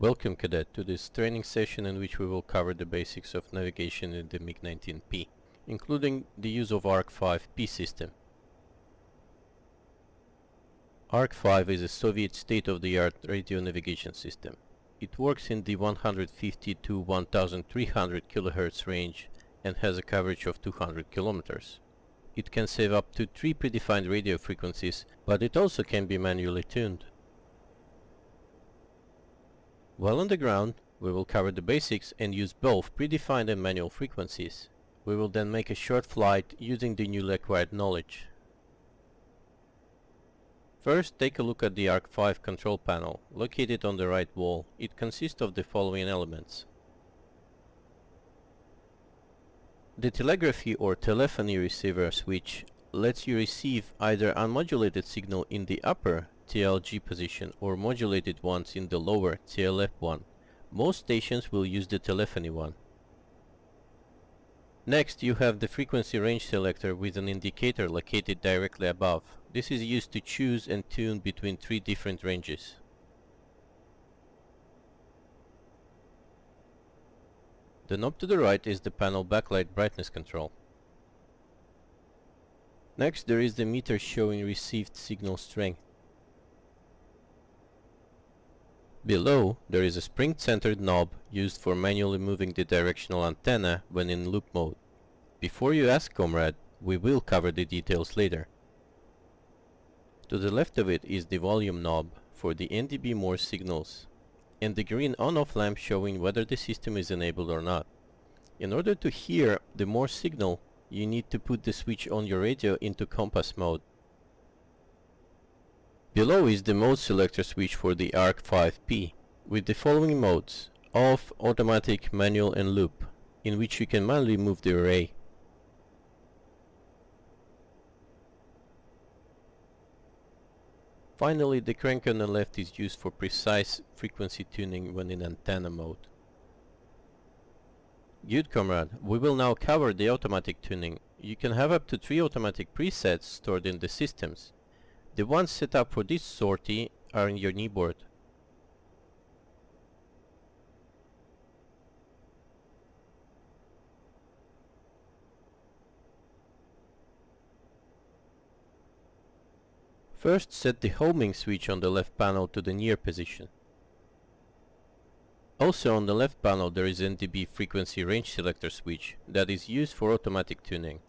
Welcome, Cadet, to this training session in which we will cover the basics of navigation in the MiG-19P, including the use of ARC-5P system. ARC-5 is a Soviet state-of-the-art radio navigation system. It works in the 150 to 1300 kHz range and has a coverage of 200 kilometers. It can save up to 3 predefined radio frequencies, but it also can be manually tuned. While on the ground, we will cover the basics and use both predefined and manual frequencies. We will then make a short flight using the newly acquired knowledge. First, take a look at the ARC-5 control panel, located on the right wall. It consists of the following elements. The telegraphy or telephony receiver switch lets you receive either unmodulated signal in the upper TLG position or modulated ones in the lower TLF one. Most stations will use the telephony one. Next, you have the frequency range selector with an indicator located directly above. This is used to choose and tune between 3 different ranges. The knob to the right is the panel backlight brightness control. Next, there is the meter showing received signal strength. Below, there is a spring-centered knob used for manually moving the directional antenna when in loop mode. Before you ask, comrade, we will cover the details later. To the left of it is the volume knob for the NDB Morse signals, and the green on-off lamp showing whether the system is enabled or not. In order to hear the Morse signal, you need to put the switch on your radio into compass mode. Below is the mode selector switch for the ARC-5P, with the following modes: off, automatic, manual and loop, in which you can manually move the array. Finally, the crank on the left is used for precise frequency tuning when in antenna mode. Good, comrade, we will now cover the automatic tuning. You can have up to 3 automatic presets stored in the systems. The ones set up for this sortie are in your kneeboard. First, set the homing switch on the left panel to the near position. Also on the left panel there is NDB frequency range selector switch that is used for automatic tuning.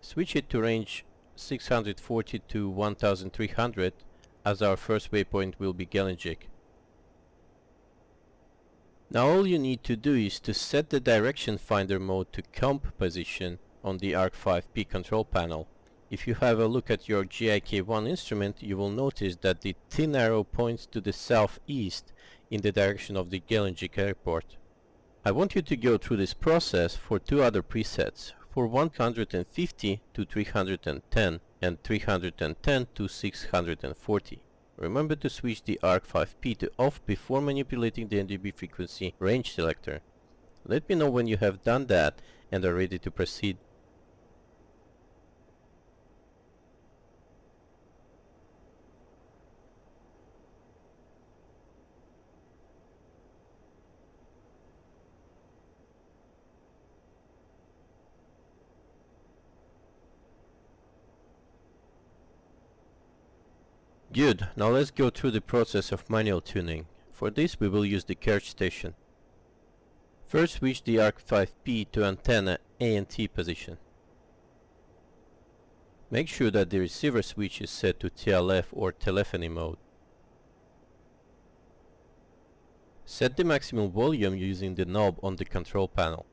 Switch it to range 640 to 1300 as our first waypoint will be Gelendzhik. Now all you need to do is to set the direction finder mode to comp position on the ARC-5P control panel. If you have a look at your GIK1 instrument, you will notice that the thin arrow points to the southeast in the direction of the Gelendzhik airport. I want you to go through this process for 2 other presets, for 150 to 310 and 310 to 640. Remember to switch the ARC-5P to off before manipulating the NDB frequency range selector. Let me know when you have done that and are ready to proceed. Good, now let's go through the process of manual tuning. For this we will use the Kerch station. First switch the ARC-5P to antenna A and T position. Make sure that the receiver switch is set to TLF or telephony mode. Set the maximum volume using the knob on the control panel.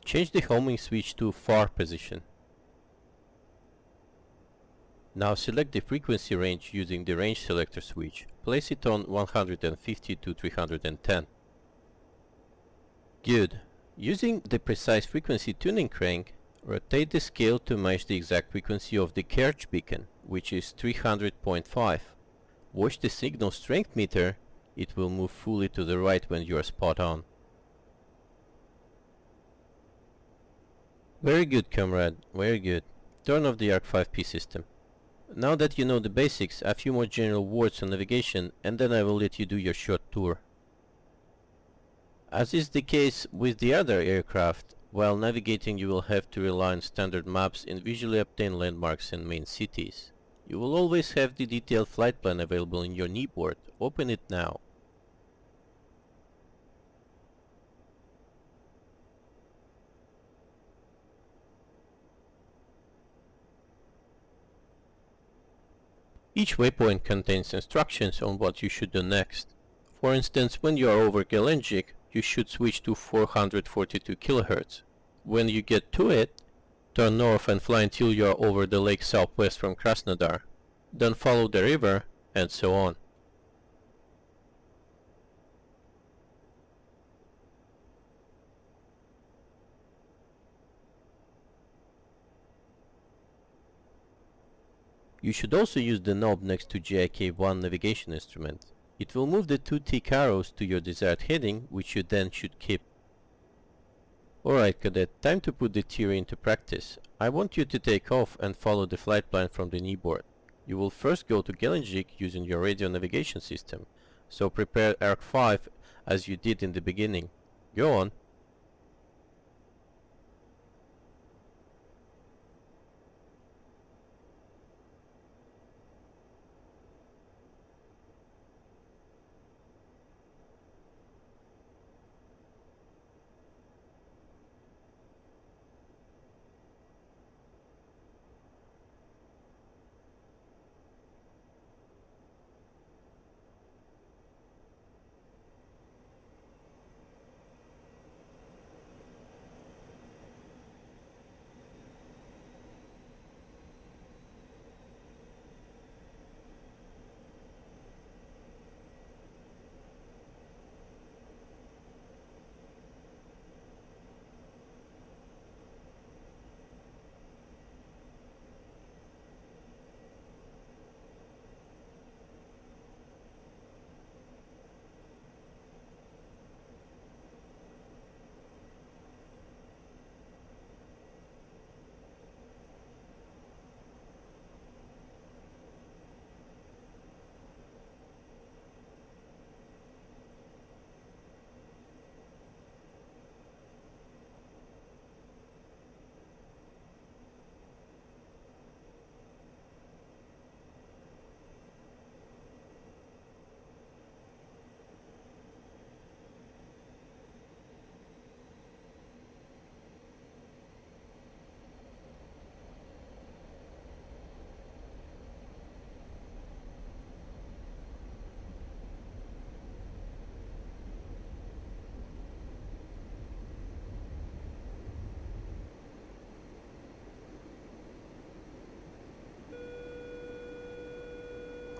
Change the homing switch to far position. Now select the frequency range using the range selector switch. Place it on 150 to 310. Good. Using the precise frequency tuning crank, rotate the scale to match the exact frequency of the Kerch beacon, which is 300.5. Watch the signal strength meter. It will move fully to the right when you are spot on. Very good, comrade. Very good. Turn off the ARC-5P system. Now that you know the basics, a few more general words on navigation, and then I will let you do your short tour. As is the case with the other aircraft, while navigating you will have to rely on standard maps and visually obtain landmarks in main cities. You will always have the detailed flight plan available in your kneeboard. Open it now. Each waypoint contains instructions on what you should do next. For instance, when you are over Gelendzhik, you should switch to 442 kHz. When you get to it, turn north and fly until you are over the lake southwest from Krasnodar. Then follow the river, and so on. You should also use the knob next to GIK-1 navigation instrument. It will move the two tick arrows to your desired heading, which you then should keep. Alright cadet, time to put the theory into practice. I want you to take off and follow the flight plan from the kneeboard. You will first go to Gelendzhik using your radio navigation system, so prepare Arc 5 as you did in the beginning. Go on.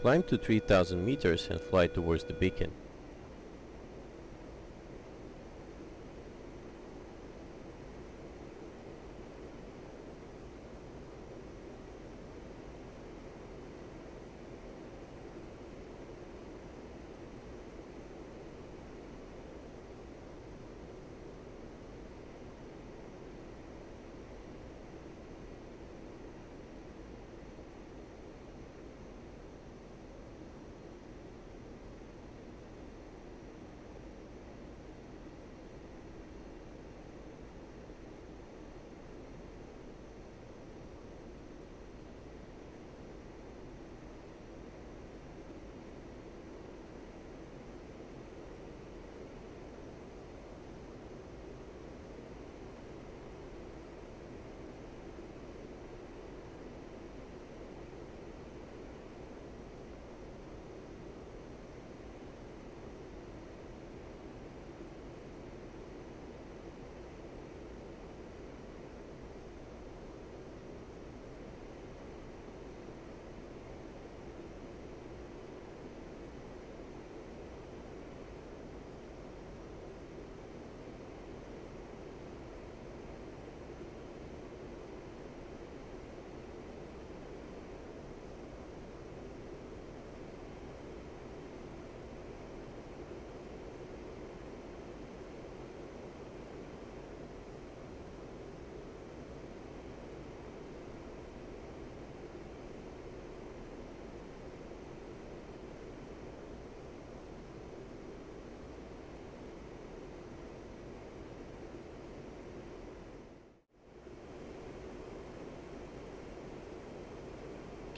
Climb to 3000 meters and fly towards the beacon.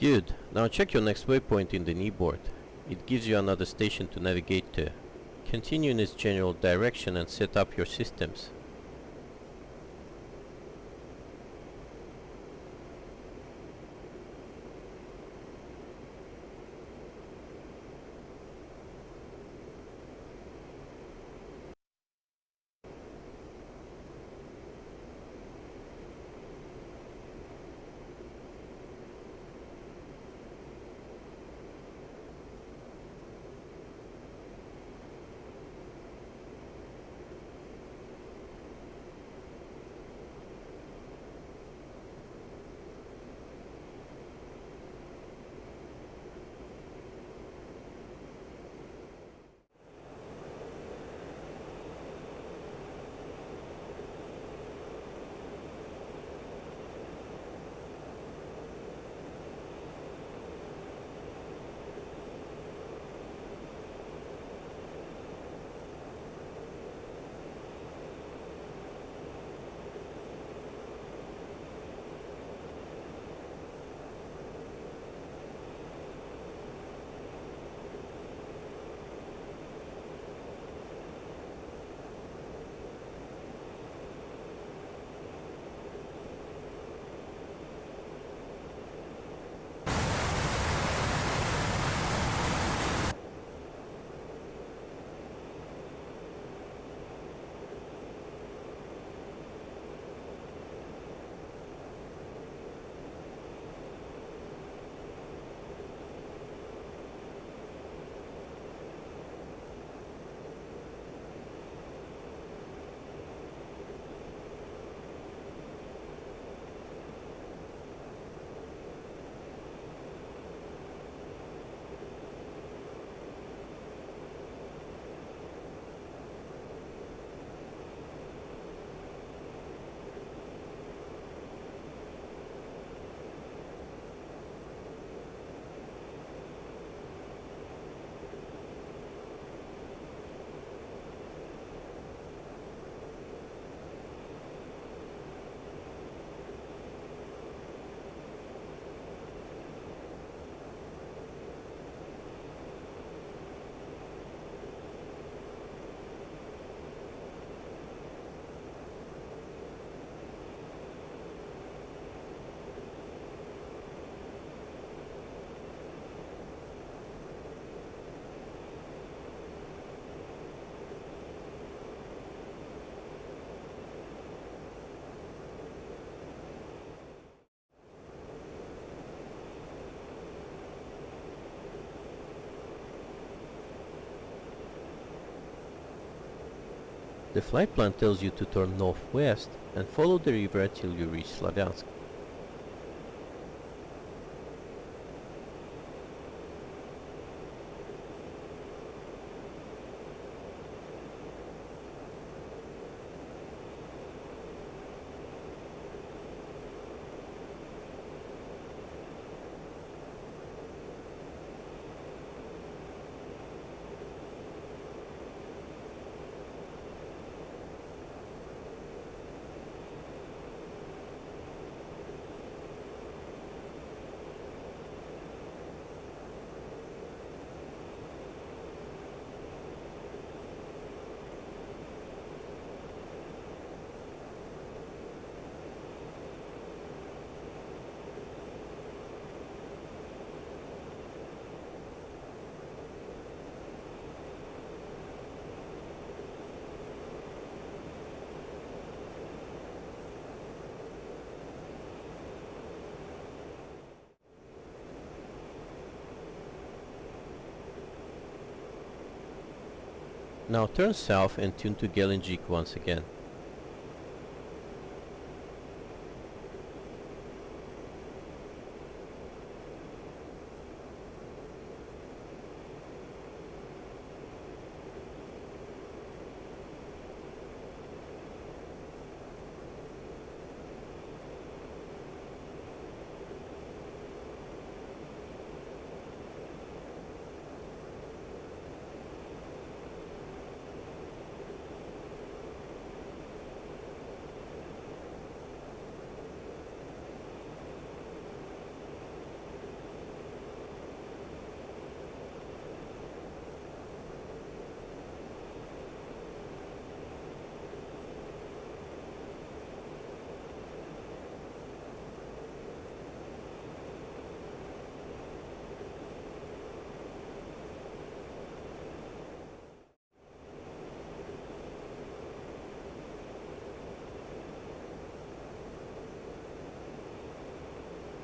Good. Now check your next waypoint in the kneeboard. It gives you another station to navigate to. Continue in its general direction and set up your systems. The flight plan tells you to turn northwest and follow the river until you reach Slavyansk. Now turn south and tune to Gelendzhik once again.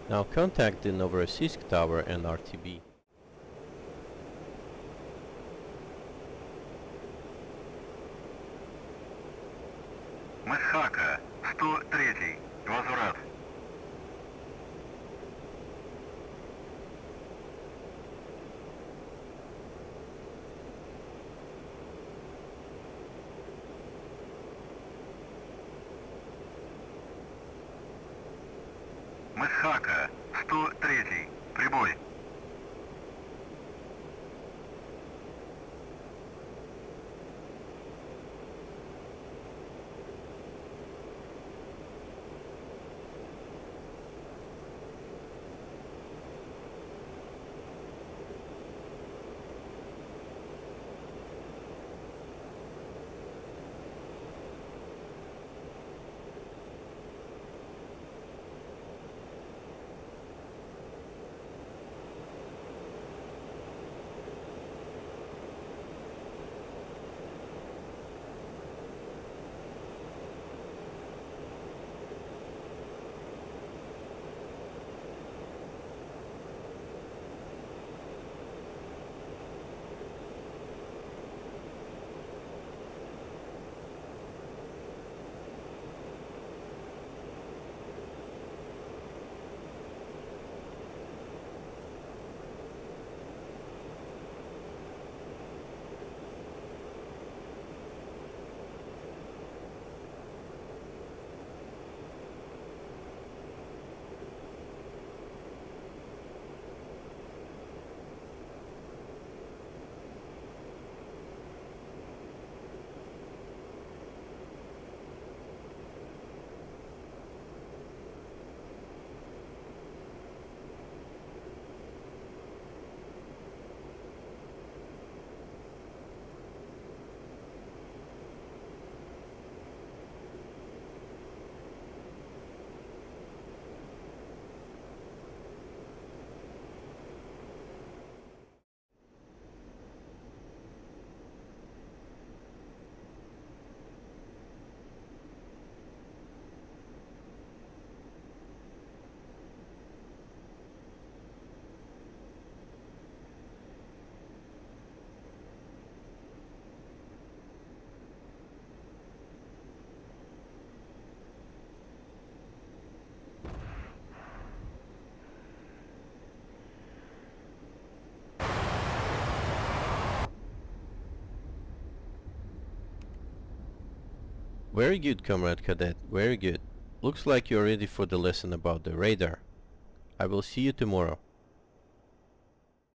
Now contact the Novorossiysk tower and RTB. Масхака, 103. Возврат. Масхака, 103. Прибой. Very good, Comrade Cadet, very good. Looks like you're ready for the lesson about the radar. I will see you tomorrow.